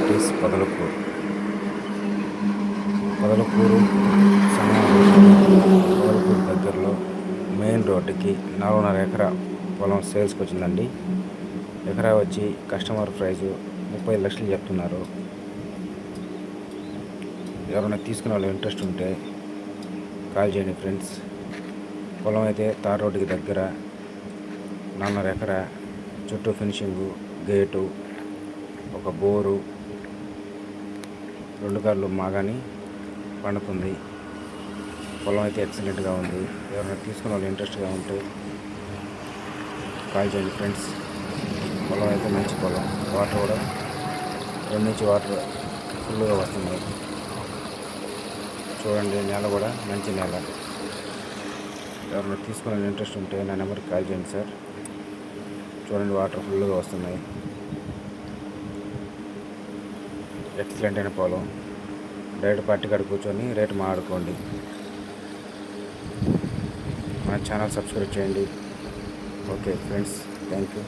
Properties Podalakuru Podalakuru దగ్గరలో main రోడ్డుకి 4.5 ఎకరా పొలం సేల్స్కి వచ్చిందండి. ఎకరా వచ్చి కస్టమర్ ప్రైజు 30 లక్షలు చెప్తున్నారు. ఎవరైనా తీసుకునే వాళ్ళు ఇంట్రెస్ట్ ఉంటే కాల్ చేయండి ఫ్రెండ్స్. పొలం అయితే తార్ రోడ్డుకి దగ్గర 4.5 ఎకరా, చుట్టూ ఫినిషింగు, గేటు, ఒక బోరు, 2 కార్లు మాగాని పండుతుంది. పొలం అయితే ఎక్సలెంట్గా ఉంది. ఎవరైనా తీసుకునే వాళ్ళు ఇంట్రెస్ట్గా ఉంటే కాల్ చేయండి ఫ్రెండ్స్. పొలం అయితే మంచి పొలం, వాటర్ కూడా 2 నుంచి వాటర్ ఫుల్గా వస్తున్నాయి. చూడండి, నేల కూడా మంచి నేల. ఎవరైనా తీసుకునే ఇంట్రెస్ట్ ఉంటే నా నెంబర్కి కాల్ చేయండి సార్. చూడండి, వాటర్ ఫుల్గా వస్తున్నాయి. ఎక్సలెంట్ అయిన పొలం. డైరెక్ట్ పార్టీ కాడ కూర్చొని రేటు మాట్లాడుకోండి. మా ఛానల్ సబ్స్క్రైబ్ చేయండి. Okay friends, thank you.